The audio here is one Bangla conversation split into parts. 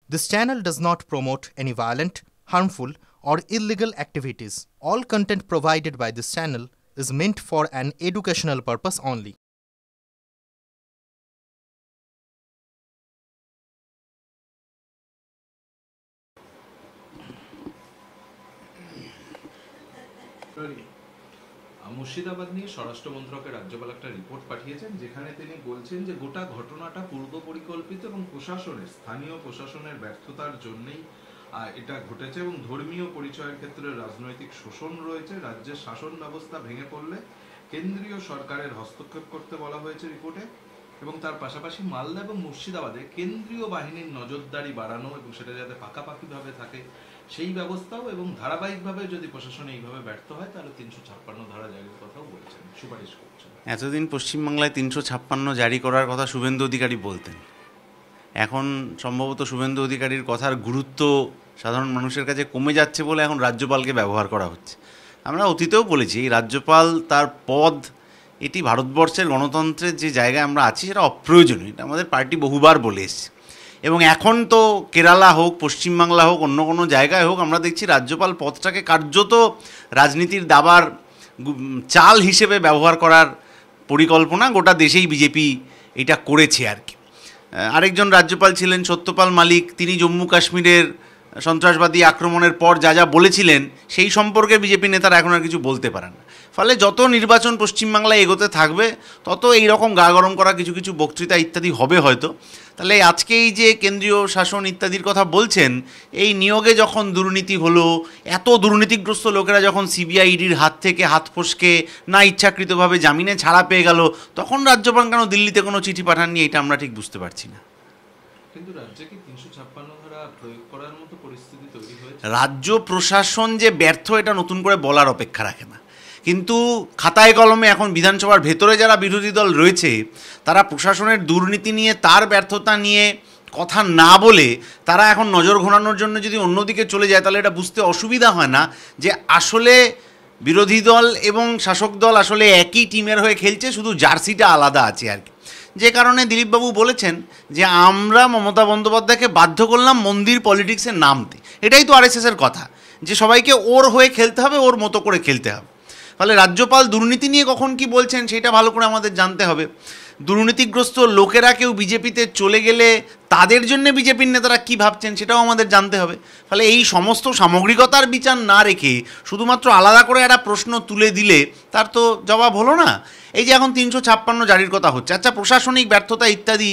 This channel does not promote any violent, harmful, or illegal activities. All content provided by this channel is meant for an educational purpose only. Murshidabad নিয়ে স্বরাষ্ট্র মন্ত্রকের রাজ্যপাল একটা রিপোর্ট পাঠিয়েছেন, যেখানে তিনি বলছেন যে গোটা ঘটনাটা পূর্ব পরিকল্পিত এবং স্থানীয় প্রশাসনের ব্যর্থতার জন্যই এটা ঘটেছে এবং ধর্মীয় পরিচয়ের ক্ষেত্রে রাজনৈতিক শোষণ রয়েছে। রাজ্যের শাসন ব্যবস্থা ভেঙে পড়লে কেন্দ্রীয় সরকারের হস্তক্ষেপ করতে বলা হয়েছে রিপোর্টে, এবং তার পাশাপাশি মালদা এবং মুর্শিদাবাদে কেন্দ্রীয় বাহিনীর নজরদারি বাড়ানো এবং সেটা যাতে পাকাপাকিভাবে থাকে সেই ব্যবস্থাও, এবং ধারাবাহিকভাবে যদি প্রশাসন এইভাবে ব্যর্থ হয় তাহলে ৩৫৬ ধারা জারির কথাও বলছেন, সুপারিশ করছেন। এতদিন পশ্চিমবাংলায় ৩৫৬ জারি করার কথা শুভেন্দু অধিকারী বলতেন। এখন সম্ভবত শুভেন্দু অধিকারীর কথার গুরুত্ব সাধারণ মানুষের কাছে কমে যাচ্ছে বলে এখন রাজ্যপালকে ব্যবহার করা হচ্ছে। আমরা অতীতেও বলেছি এই রাজ্যপাল তার পদ, এটি ভারতবর্ষের গণতন্ত্রের যে জায়গায় আমরা আছি সেটা অপ্রয়োজনীয়, এটা আমাদের পার্টি বহুবার বলে এসছে। এবং এখন তো কেরালা হোক, পশ্চিমবাংলা হোক, অন্য কোনো জায়গায় হোক, আমরা দেখছি রাজ্যপাল পদটাকে কার্যত রাজনীতির দাবার চাল হিসেবে ব্যবহার করার পরিকল্পনা গোটা দেশেই বিজেপি এটা করেছে আর কি। আরেকজন রাজ্যপাল ছিলেন সত্যপাল মালিক, তিনি জম্মু কাশ্মীরের সন্ত্রাসবাদী আক্রমণের পর যা যা বলেছিলেন সেই সম্পর্কে বিজেপি নেতারা এখন আর কিছু বলতে পারেন না। ফলে যত নির্বাচন পশ্চিমবাংলায় এগোতে থাকবে তত এইরকম গা গরম করা কিছু কিছু বক্তৃতা ইত্যাদি হবে হয়তো। তাহলে আজকে এই যে কেন্দ্রীয় শাসন ইত্যাদির কথা বলছেন, এই নিয়োগে যখন দুর্নীতি হলো, এত দুর্নীতিগ্রস্ত লোকেরা যখন সিবিআই ইডির হাত থেকে হাত ফসকে না ইচ্ছাকৃতভাবে জামিনে ছাড়া পেয়ে গেল, তখন রাজ্যপাল কেন দিল্লিতে কোনো চিঠি পাঠাননি এটা আমরা ঠিক বুঝতে পারছি না। কিন্তু রাজ্যে কি ৩৫৬ ধারা প্রয়োগ করার মতো পরিস্থিতি তৈরি হয়েছে? রাজ্য প্রশাসন যে ব্যর্থ এটা নতুন করে বলার অপেক্ষা রাখে না, কিন্তু খাতায় কলমে এখন বিধানসভার ভেতরে যারা বিরোধী দল রয়েছে তারা প্রশাসনের দুর্নীতি নিয়ে, তার ব্যর্থতা নিয়ে কথা না বলে তারা এখন নজর ঘোরানোর জন্য যদি অন্যদিকে চলে যায় তাহলে এটা বুঝতে অসুবিধা হয় না যে আসলে বিরোধী দল এবং শাসক দল আসলে একই টিমের হয়ে খেলছে, শুধু জার্সিটা আলাদা আছে আর কি। যে কারণে দিলীপবাবু বলেছেন যে আমরা মমতা বন্দ্যোপাধ্যায়কে বাধ্য করলাম মন্দির পলিটিক্সে নামতে। এটাই তো আরএসএসের কথা, যে সবাইকে ওর হয়ে খেলতে হবে, ওর মতো করে খেলতে হবে। ফলে রাজ্যপাল দুর্নীতি নিয়ে কখন কি বলছেন সেটা ভালো করে আমাদের জানতে হবে। দুর্নীতিগ্রস্ত লোকেরা কেউ বিজেপিতে চলে গেলে তাদের জন্য বিজেপির নেতারা কী ভাবছেন সেটাও আমাদের জানতে হবে। ফলে এই সমস্ত সামগ্রিকতার বিচার না রেখে শুধুমাত্র আলাদা করে একটা প্রশ্ন তুলে দিলে তার তো জবাব হলো না। এই যে এখন ৩৫৬ জারির কথা হচ্ছে, আচ্ছা প্রশাসনিক ব্যর্থতা ইত্যাদি,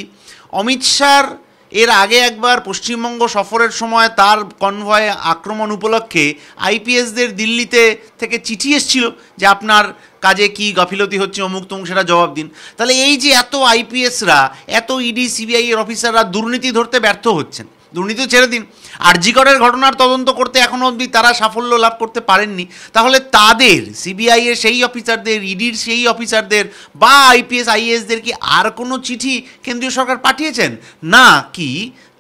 অমিত শাহর এর আগে একবার পশ্চিমবঙ্গ সফরের সময় তার কনভয়ে আক্রমণ উপলক্ষে আইপিএসদের দিল্লিতে থেকে চিঠি এসেছিল যে আপনার কাজে কি গাফিলতি হচ্ছে, অমুক তমুক, সেটা জবাব দিন। তাহলে এই যে এত আইপিএসরা, এত ইডি সিবিআই এর অফিসাররা দুর্নীতি ধরতে ব্যর্থ হচ্ছেন, দুর্নীতিও ছেড়ে দিন, আরজিকরের ঘটনার তদন্ত করতে এখনও অবধি তারা সাফল্য লাভ করতে পারেননি, তাহলে তাদের সিবিআই এর সেই অফিসারদের, ইডির সেই অফিসারদের বা আইপিএস আইএসদের কি আর কোনো চিঠি কেন্দ্রীয় সরকার পাঠিয়েছেন? না, কি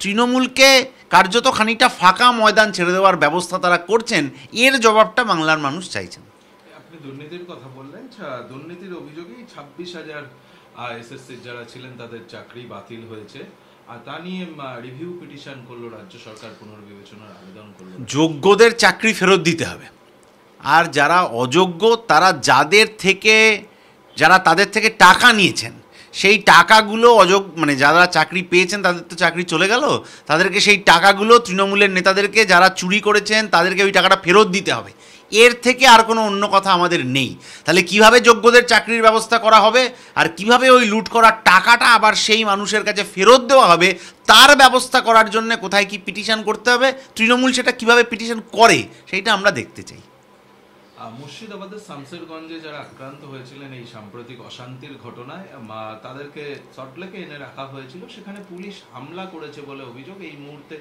তৃণমূলকে কার্যত খানিকটা ফাঁকা ময়দান ছেড়ে দেওয়ার ব্যবস্থা তারা করছেন? এর জবাবটা বাংলার মানুষ চাইছেন। আপনি দুর্নীতির কথা বললেন, দুর্নীতির অভিযোগেই ২৬,০০০ এসএসসি যারা ছিলেন তাদের চাকরি বাতিল হয়েছে, আর তা নিয়ে রিভিউ পিটিশন করলো রাজ্য সরকার, পুনর্বিবেচনার আবেদন করলো। যোগ্যদের চাকরি ফেরত দিতে হবে, আর যারা অযোগ্য তারা যারা তাদের থেকে টাকা নিয়েছেন সেই টাকাগুলো যারা চাকরি পেয়েছেন তাদের তো চাকরি চলে গেল, তাদেরকে সেই টাকাগুলো তৃণমূলের নেতাদেরকে যারা চুরি করেছেন তাদেরকে ওই টাকাটা ফেরত দিতে হবে। এর থেকে আর কোনো অন্য কথা আমাদের নেই। তাহলে কিভাবে যোগ্যদের চাকরির ব্যবস্থা করা হবে আর কিভাবে ওই লুট করার টাকাটা আবার সেই মানুষের কাছে ফেরত দেওয়া হবে তার ব্যবস্থা করার জন্য কোথায় কি পিটিশন করতে হবে, তৃণমূল সেটা কিভাবে পিটিশন করে সেইটা আমরা দেখতে চাই। মুর্শিদাবাদের শামসেরগঞ্জে যারা আক্রান্ত হয়েছিলেন এই সাম্প্রতিক অশান্তির ঘটনায়, তাদেরকে সল্টলেকে এনে রাখা হয়েছিল, সেখানে পুলিশ হামলা করেছে বলে অভিযোগ। এই মুহূর্তে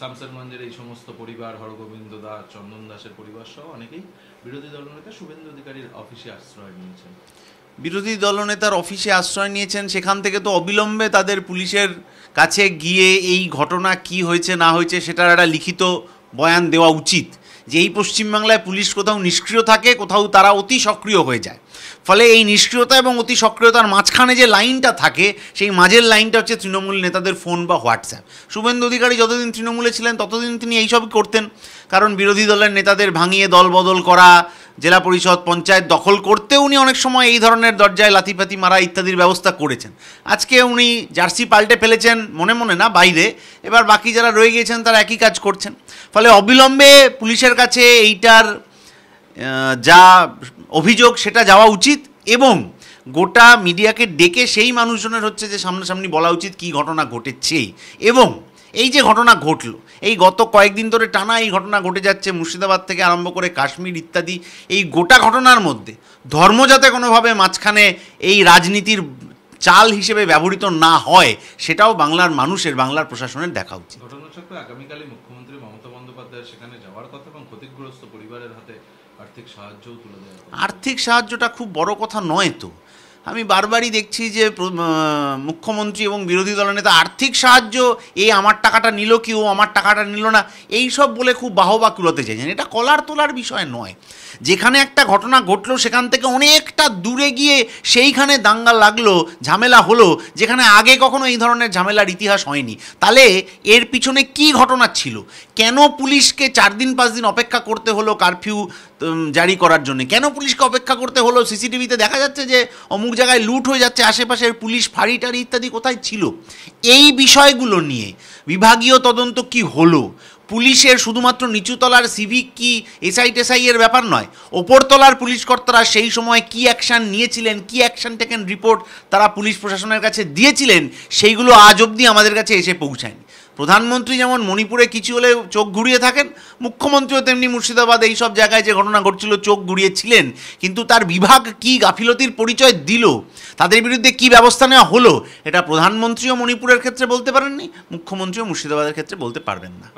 শামসেরগঞ্জের এই সমস্ত পরিবার, হরগোবিন্দ দাস, চন্দন দাসের পরিবার সহ অনেকেই বিরোধী দলনেতা শুভেন্দু অধিকারীর অফিসে আশ্রয় নিয়েছেন। বিরোধী দলনেতার অফিসে আশ্রয় নিয়েছেন, সেখান থেকে তো অবিলম্বে তাদের পুলিশের কাছে গিয়ে এই ঘটনা কি হয়েছে না হয়েছে সেটার একটা লিখিত বয়ান দেওয়া উচিত, যে এই পশ্চিমবাংলায় পুলিশ কোথাও নিষ্ক্রিয় থাকে, কোথাও তারা অতি সক্রিয় হয়ে যায়। ফলে এই নিষ্ক্রিয়তা এবং অতি সক্রিয়তার মাঝখানে যে লাইনটা থাকে, সেই মাঝের লাইনটা হচ্ছে তৃণমূল নেতাদের ফোন বা হোয়াটসঅ্যাপ। শুভেন্দু অধিকারী যতদিন তৃণমূলে ছিলেন ততদিন তিনি এইসব করতেন, কারণ বিরোধী দলের নেতাদের ভাঙিয়ে দল বদল করা, জেলা পরিষদ পঞ্চায়েত দখল করতেও উনি অনেক সময় এই ধরনের দরজায় লাথিপাতি মারা ইত্যাদির ব্যবস্থা করেছেন। আজকে উনি জার্সি পাল্টে ফেলেছেন, মনে মনে না বাইরে, এবার বাকি যারা রয়ে গিয়েছেন তারা একই কাজ করছেন। ফলে অবিলম্বে পুলিশের কাছে এইটার যা অভিযোগ সেটা যাওয়া উচিত, এবং গোটা মিডিয়াকে ডেকে সেই মানুষজনের হচ্ছে যে সামনাসামনি বলা উচিত কী ঘটনা ঘটেছে। এবং এই যে ঘটনা ঘটল, এই গত কয়েকদিন ধরে টানা এই ঘটনা ঘটে যাচ্ছে, মুর্শিদাবাদ থেকে আরম্ভ করে কাশ্মীর ইত্যাদি, এই গোটা ঘটনার মধ্যে ধর্ম যাতে কোনোভাবে মাঝখানে এই রাজনীতির চাল হিসেবে ব্যবহৃত না হয়, সেটাও বাংলার মানুষের, বাংলার প্রশাসনের দেখা উচিত। ঘটনাচক্রে আগামীকালই মুখ্যমন্ত্রী মমতা বন্দ্যোপাধ্যায় সেখানে যাওয়ার কথা এবং ক্ষতিগ্রস্ত পরিবারের হাতে আর্থিক সাহায্যও তুলে দেওয়া। আর্থিক সাহায্যটা খুব বড় কথা নয় তো। আমি বারবারই দেখছি যে মুখ্যমন্ত্রী এবং বিরোধী দলনেতা আর্থিক সাহায্য, এই আমার টাকাটা নিল কি, ও আমার টাকাটা নিল না, এই সব বলে খুব বাহবা কুড়াতে চাইছেন। এটা কলার তোলার বিষয় নয়। যেখানে একটা ঘটনা ঘটলো সেখান থেকে অনেকটা দূরে গিয়ে সেইখানে দাঙ্গা লাগলো, ঝামেলা হলো, যেখানে আগে কখনো এই ধরনের ঝামেলার ইতিহাস হয়নি। তাহলে এর পিছনে কি ঘটনা ছিল? কেন পুলিশকে 4 দিন 5 দিন অপেক্ষা করতে হলো কারফিউ জারি করার জন্য? কেন পুলিশকে অপেক্ষা করতে হলো? সিসিটিভিতে দেখা যাচ্ছে যে অমুক জায়গায় লুট হয়ে যাচ্ছে, আশেপাশের পুলিশ ফাঁড়ি টাড়ি ইত্যাদি কোথায় ছিল? এই বিষয়গুলো নিয়ে বিভাগীয় তদন্ত কি হলো? পুলিশের শুধুমাত্র নিচুতলার সিভিক কি এসআই টেসআই এর ব্যাপার নয়, ওপরতলার পুলিশ কর্তারা সেই সময় কি অ্যাকশান নিয়েছিলেন, কি অ্যাকশান টেকেন রিপোর্ট তারা পুলিশ প্রশাসনের কাছে দিয়েছিলেন, সেইগুলো আজ অবধি আমাদের কাছে এসে পৌঁছায়নি। প্রধানমন্ত্রী যেমন মণিপুরে কিছু হলে চোখ ঘুরিয়ে থাকেন, মুখ্যমন্ত্রীও তেমনি মুর্শিদাবাদ এই সব জায়গায় যে ঘটনা ঘটছিল চোখ ঘুরিয়েছিলেন, কিন্তু তার বিভাগ কি গাফিলতির পরিচয় দিল, তাদের বিরুদ্ধে কি ব্যবস্থা নেওয়া হলো, এটা প্রধানমন্ত্রীও মণিপুরের ক্ষেত্রে বলতে পারেননি, মুখ্যমন্ত্রীও মুর্শিদাবাদের ক্ষেত্রে বলতে পারবেন না।